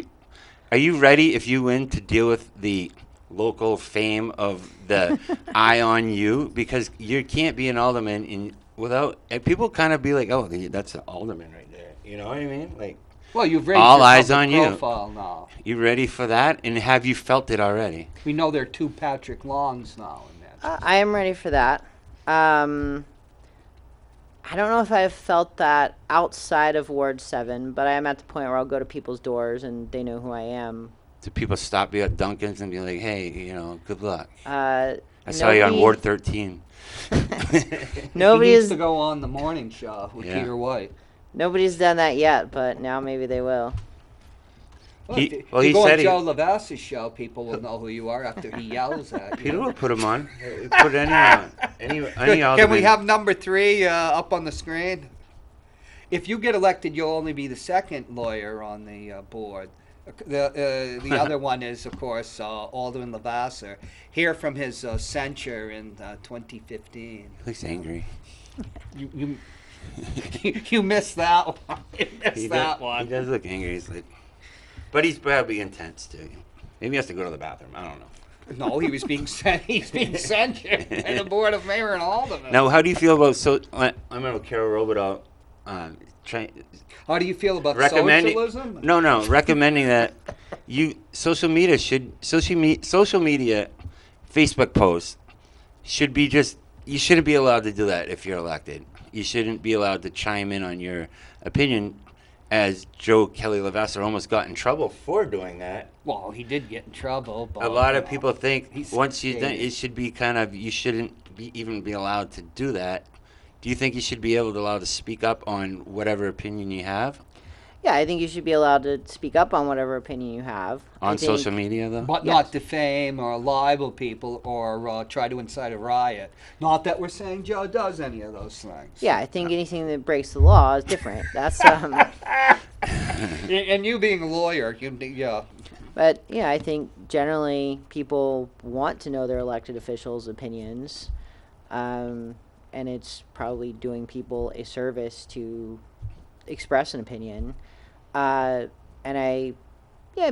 Are you ready if you win to deal with the local fame of the eye on you? Because you can't be an alderman without people kind of be like, oh, that's an alderman right there. You know what I mean? Like. Well, you've raised All your eyes public on you. profile now. You ready for that? And have you felt it already? We know there are 2 Patrick Longs now in that. I am ready for that. I don't know if I've felt that outside of Ward 7, but I am at the point where I'll go to people's doors and they know who I am. Do people stop you at Dunkin's and be like, hey, good luck? I saw you on Ward 13. Nobody he needs is. to go on the morning show with Yeah. Peter White. Nobody's done that yet, but now maybe they will. Well, He- if well, you he go said on he- Joe Lavasse's show, people will know who you are after he yells at you. Peter will put him on. Put any Can we alderman. have number 3 up on the screen? If you get elected, you'll only be the second lawyer on the board. The other one is, of course, Alderman Lavasser. Hear from his censure in 2015. He looks angry. You you missed that one. You missed He that does, one. He does look angry. He's like, but he's probably intense too. Maybe he has to go to the bathroom. I don't know. No, he was being he's being censured by the board of mayor and aldermen. Now, how do you feel about I remember Carol Robidoux How do you feel about recommending socialism? No, recommending that social media, Facebook posts should be you shouldn't be allowed to do that if you're elected. You shouldn't be allowed to chime in on your opinion, as Joe Kelly Lavasser almost got in trouble for doing that. Well, he did get in trouble. But, A lot of people think he's once you've done, stayed. it should be you shouldn't even be allowed to do that. Do you think you should be allowed to speak up on whatever opinion you have Yeah, I think you should be allowed to speak up on whatever opinion you have. I on think- social media, though? But Yes. not defame or libel people or try to incite a riot. Not that we're saying Joe does any of those things. Yeah, I think anything that breaks the law is different. That's And you being a lawyer, yeah. But yeah, I think generally people want to know their elected officials' opinions, and it's probably doing people a service to express an opinion. And I'd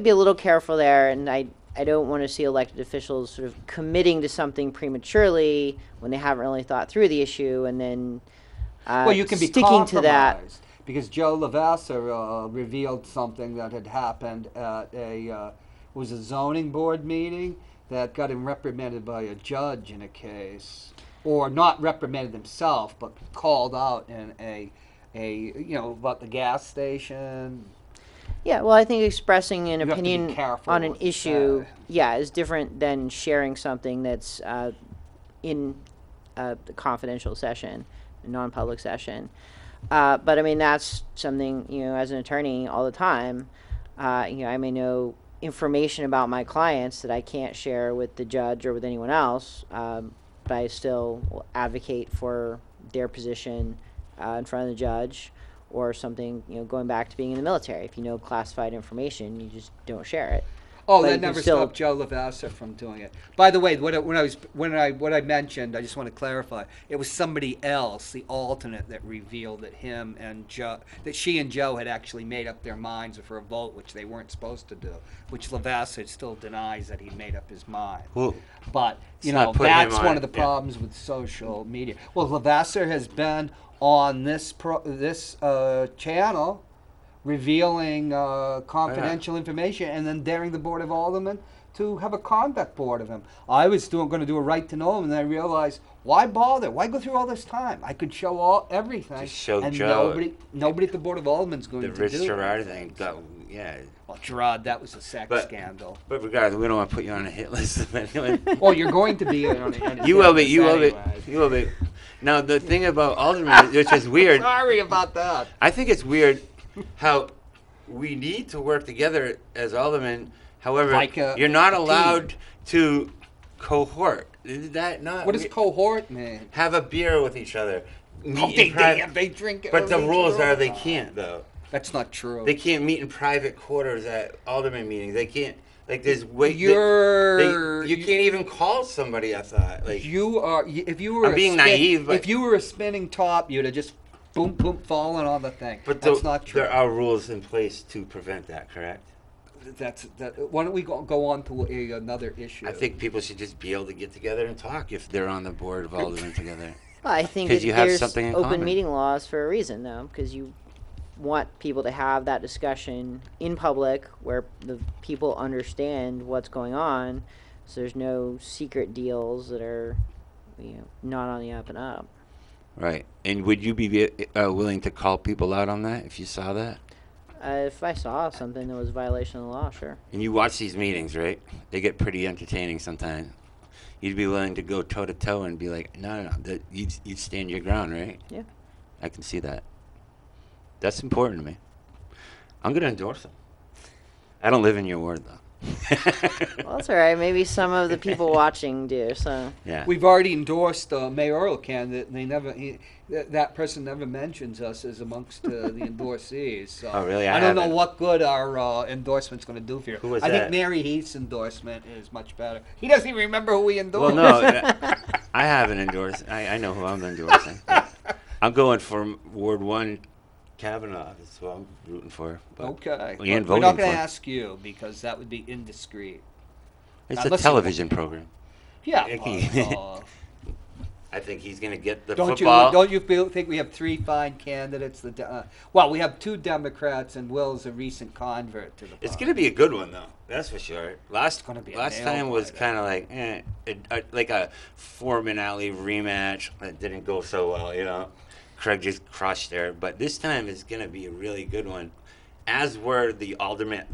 be a little careful there, and I don't want to see elected officials sort of committing to something prematurely when they haven't really thought through the issue, and then Well, you can be sticking to that. compromised. Because Joe Lavasser revealed something that had happened at a zoning board meeting that got him reprimanded by a judge in a case, or not reprimanded himself, but called out in about the gas station. Yeah, well, I think expressing an You have to be opinion careful on an what you issue, say. is different than sharing something that's in a confidential session, a non-public session. But I mean, that's something, as an attorney all the time, I may know information about my clients that I can't share with the judge or with anyone else, but I still will advocate for their position in front of the judge, or something, going back to being in the military. If you know classified information, you just don't share it. Oh, But that you can never still- stopped Joe Lavassa from doing it. By the way, what I mentioned, I just want to clarify. It was somebody else, the alternate, that revealed that she and Joe had actually made up their minds for a vote, which they weren't supposed to do. Which Lavassa still denies that he made up his mind. Well, But not putting him that's on one it, of the yeah. problems with social media. Well, Lavasser has been on this channel, revealing confidential information, and then daring the Board of Aldermen to have a conduct board of him. I was going to do a right to know him, and then I realized, why bother? Why go through all this time? I could show everything, Just show and Joe. nobody at the Board of Aldermen's going The to Rich do Gerard it. thing, yeah. Well, Gerard, that was a sex But- scandal. But regardless, we don't want to put you on a hit list. Anyway. Oh, you're going to be on a You will be. You will be. anyways. You will be. Now the thing about aldermen, which is weird, Sorry about that. I think it's weird how we need to work together as aldermen. However, Like you're not a team. allowed to cohort. Is that not? What does cohort mean? Have a beer with each other. Meet Oh, in private- they drink. But the each rules other. are they can't though. That's not true. They can't meet in private quarters at alderman meetings. They can't. Like there's way. You can't even call somebody. I thought like. You are. If you were. I'm being naive, but- if you were a spinning top, you'd have just boom, boom, fallen on the thing. But that's not true. There are rules in place to prevent that. Correct. Why don't we go on to another issue? I think people should just be able to get together and talk if they're on the board of aldermen together. Well, I think 'Cause you have there's something in open common. meeting laws for a reason, though, because you want people to have that discussion in public where the people understand what's going on, so there's no secret deals that are, not on the up and up. Right. And would you be willing to call people out on that if you saw that? If I saw something that was a violation of the law, sure. And you watch these meetings, right? They get pretty entertaining sometimes. You'd be willing to go toe to toe and be like, no. You'd stand your ground, right? Yeah. I can see that. That's important to me. I'm going to endorse them. I don't live in your ward, though. Well, that's all right. Maybe some of the people watching do. So Yeah. We've already endorsed a mayoral candidate, and that person never mentions us as amongst the endorsees. So Oh, really? I don't know haven't. what good our endorsement's going to do for you. Who was I that? think Mary Heath's endorsement is much better. He doesn't even remember who we endorsed. Well, no, I haven't endorsed. I know who I'm endorsing. I'm going for Ward 1 Kavanaugh. That's who I'm rooting for. But Okay. We ain't We're voting not going for to him. ask you because that would be indiscreet. It's Unless a you- television program. Yeah. Icky. uh, I think he's going to get the Don't football. you think we have three fine candidates? Well, we have two Democrats, and Will's a recent convert to the It's party. going to be a good one, though. That's for sure. Last gonna be a last nail time was biter. kind of like like a Foreman Alley rematch that didn't go so well. Craig just crushed there. But this time is going to be a really good one. As were the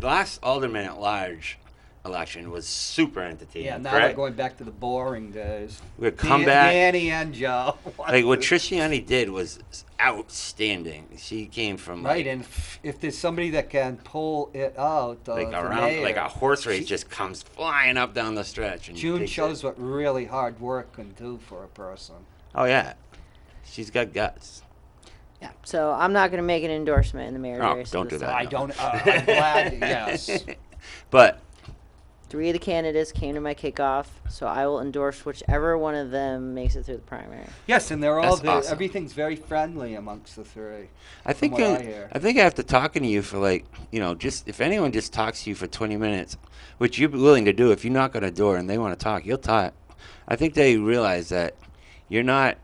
last alderman at large election was super entertaining. Yeah, now correct? we're going back to the boring days. We come back. Danny and Joe. Like what Trishiani did was outstanding. She came from Right, like, and if there's somebody that can pull it out, like the around mayor, like a horse race she- just comes flying up down the stretch. And June takes shows it. what really hard work can do for a person. Oh yeah, she's got guts. yeah. So I'm not going to make an endorsement in the mayor's Oh, race. don't this do time. that. I don't. I'm glad. Yes. But 3 of the candidates came to my kickoff, so I will endorse whichever one of them makes it through the primary. Yes, and they're all That's awesome. everything's very friendly amongst the three. I think what I hear. I think after talking to you for like just if anyone just talks to you for 20 minutes, which you're willing to do if you knock on a door and they want to talk, you'll talk. I think they realize that you're not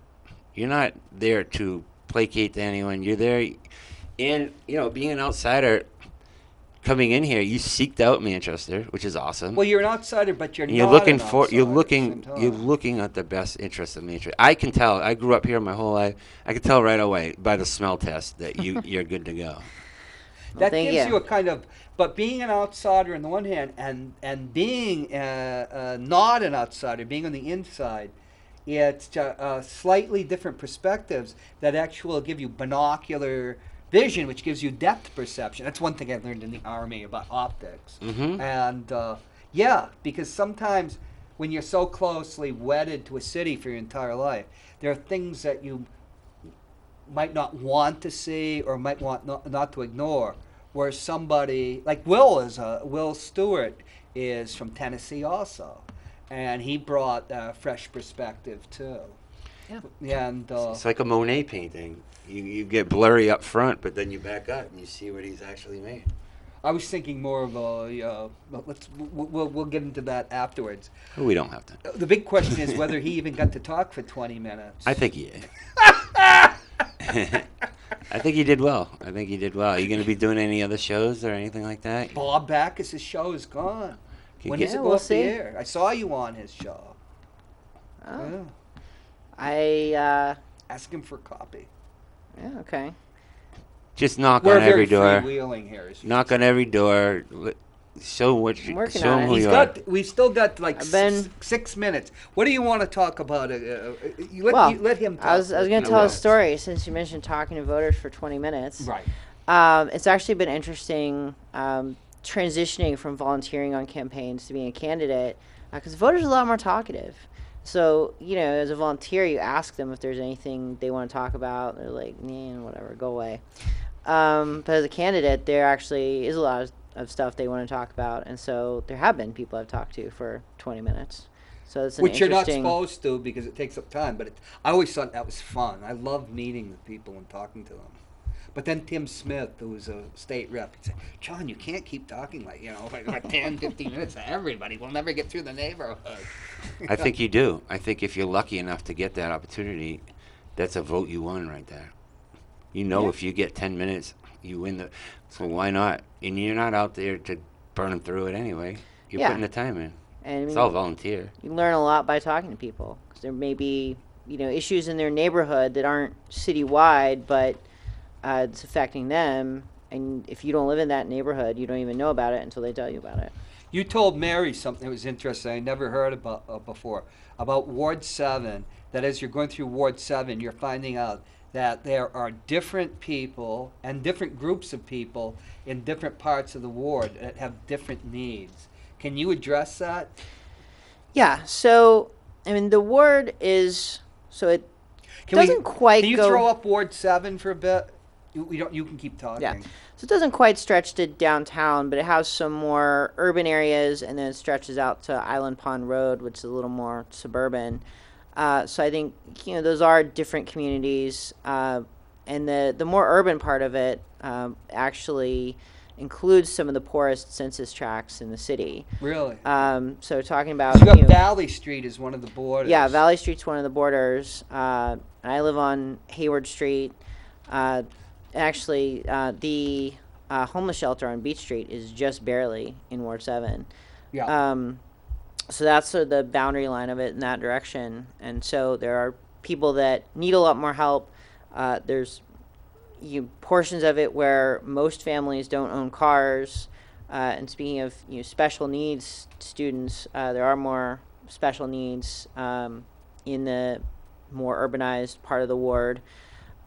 there to placate to anyone. You're there, and being an outsider. Coming in here, you seeked out Manchester, which is awesome. Well, you're an outsider, but you're And you're not looking an for outsider you're at the looking same you're time. looking at the best interest of Manchester. I can tell. I grew up here my whole life. I can tell right away by the smell test that you're good to go. That thank gives you. you a kind of, but being an outsider on the one hand, and being not an outsider, being on the inside, it's slightly different perspectives that actually give you binocular vision, which gives you depth perception. That's one thing I learned in the Army about optics. Mm-hmm. And yeah, because sometimes when you're so closely wedded to a city for your entire life, there are things that you might not want to see or might want not to ignore. Whereas somebody like Will Stewart is from Tennessee also, and he brought a fresh perspective too. Yeah. And It's like a Monet painting. You get blurry up front, but then you back up and you see what he's actually made. I was thinking more of a. We'll get into that afterwards. We don't have to. The big question is whether he even got to talk for 20 minutes. I think he did. I think he did well. Are you going to be doing any other shows or anything like that? Bob Backus's show is gone. Can When you does get- it we'll go off the see. air? I saw you on his show. Oh. Yeah. Ask him for a copy. Okay. Just knock We're on every very door. freewheeling here. as you Knock on every door. Show what I'm you. working Show on him it. who He's you are. we've still got like I've been- 6 minutes. What do you want to talk about? You let him talk. I was going I to tell will. a story since you mentioned talking to voters for 20 minutes. Right. It's actually been interesting transitioning from volunteering on campaigns to being a candidate because voters are a lot more talkative. So, as a volunteer, you ask them if there's anything they want to talk about. They're like, nah, whatever, go away. But as a candidate, there actually is a lot of stuff they want to talk about. And so there have been people I've talked to for 20 minutes. So it's an Which you're not interesting- supposed to because it takes up time. But I always thought that was fun. I love meeting the people and talking to them. But then Tim Smith, who was a state rep, he'd say, John, you can't keep talking like 10, 15 minutes to everybody. We'll never get through the neighborhood. I think you do. I think if you're lucky enough to get that opportunity, that's a vote you won right there. If you get 10 minutes, you win the. So why not? And you're not out there to burn through it anyway. You're Yeah. putting the time in. And I It's mean, all volunteer. you learn a lot by talking to people because there may be issues in their neighborhood that aren't citywide, but it's affecting them. And if you don't live in that neighborhood, you don't even know about it until they tell you about it. You told Mary something that was interesting I never heard about before, about Ward 7, that as you're going through Ward 7, you're finding out that there are different people and different groups of people in different parts of the ward that have different needs. Can you address that? Yeah. So I mean, the ward is it doesn't quite Can you go. throw up Ward 7 for a bit? You can keep talking. Yeah. So it doesn't quite stretch to downtown, but it has some more urban areas, and then it stretches out to Island Pond Road, which is a little more suburban. So I think those are different communities, and the more urban part of it actually includes some of the poorest census tracts in the city. Really? So talking about You got Valley Street as one of the borders. yeah, Valley Street's one of the borders. And I live on Hayward Street. Actually, the homeless shelter on Beach Street is just barely in Ward 7. Yeah. So that's sort of the boundary line of it in that direction. And so there are people that need a lot more help. There's portions of it where most families don't own cars. And speaking of special needs students, there are more special needs in the more urbanized part of the ward.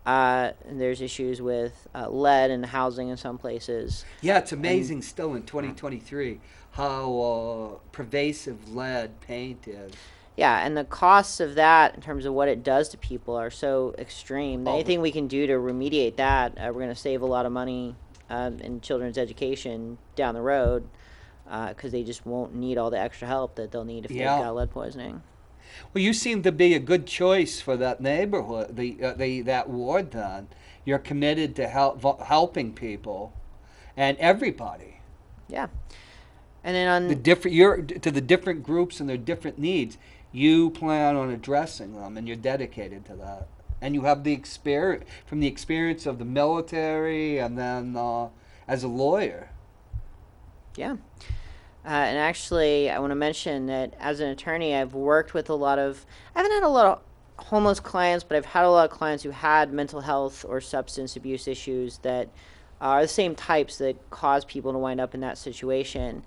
And there's issues with lead and housing in some places. Yeah, it's amazing still in 2023 how pervasive lead paint is. Yeah, and the costs of that in terms of what it does to people are so extreme. Oh. Anything we can do to remediate that, we're going to save a lot of money in children's education down the road because they just won't need all the extra help that they'll need if they've got lead poisoning. Well, you seem to be a good choice for that neighborhood, that ward. Then you're committed to helping people, and everybody. Yeah, and then on To the different groups and their different needs. You plan on addressing them, and you're dedicated to that. And you have the experience of the military, and then as a lawyer. Yeah. And actually, I want to mention that as an attorney, I've worked with I haven't had a lot of homeless clients, but I've had a lot of clients who had mental health or substance abuse issues that are the same types that cause people to wind up in that situation.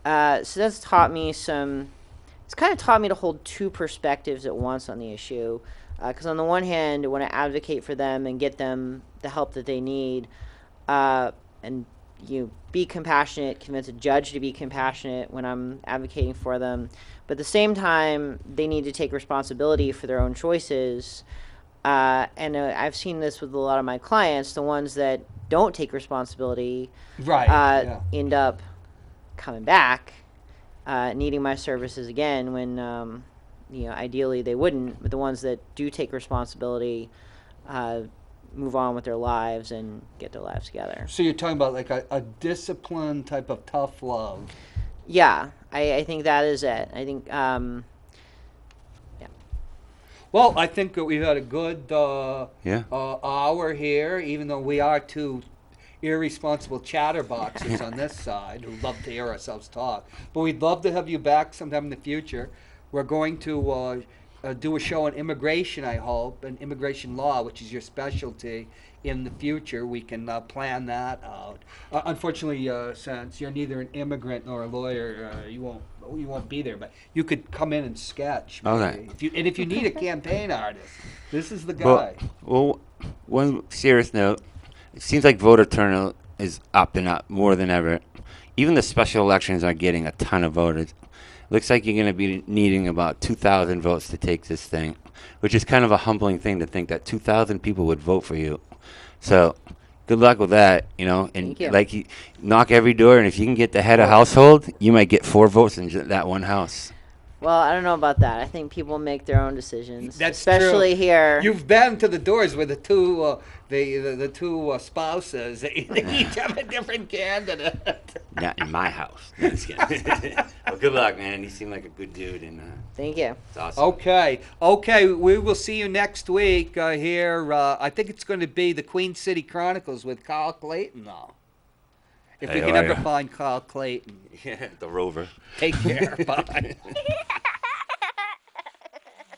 So that's taught me it's kind of taught me to hold two perspectives at once on the issue. Because on the one hand, I want to advocate for them and get them the help that they need, and be compassionate, convince a judge to be compassionate when I'm advocating for them. But at the same time, they need to take responsibility for their own choices. And I've seen this with a lot of my clients. The ones that don't take responsibility Right. end up coming back, needing my services again when, ideally they wouldn't. But the ones that do take responsibility move on with their lives and get their lives together. So you're talking about like a disciplined type of tough love. Yeah, I think that is it. I think, Well, I think that we've had a good Yeah. hour here, even though we are two irresponsible chatterboxes on this side who love to hear ourselves talk. But we'd love to have you back sometime in the future. We're going to do a show on immigration, I hope, and immigration law, which is your specialty. In the future, we can plan that out. Unfortunately, since you're neither an immigrant nor a lawyer, you won't be there. But you could come in and sketch. Maybe. Okay. If you need a campaign artist, this is the guy. Well, one serious note. It seems like voter turnout is up and up more than ever. Even the special elections are getting a ton of voters. Looks like you're going to be needing about 2,000 votes to take this thing, which is kind of a humbling thing to think that 2,000 people would vote for you. So, good luck with that, and Thank you. like you knock every door, and if you can get the head of household, you might get 4 votes in that one house. well, I don't know about that. I think people make their own decisions, That's especially true. here. You've been to the doors with the two the two spouses. They each have a different candidate. Not in my house. No, just kidding. Well, good luck, man. You seem like a good dude, and Thank you. it's awesome. Okay. We will see you next week here. I think it's going to be the Queen City Chronicles with Kyle Clayton, though. If we Hey, can how are ever ya? find Kyle Clayton. Yeah, the Rover. Take care. Bye.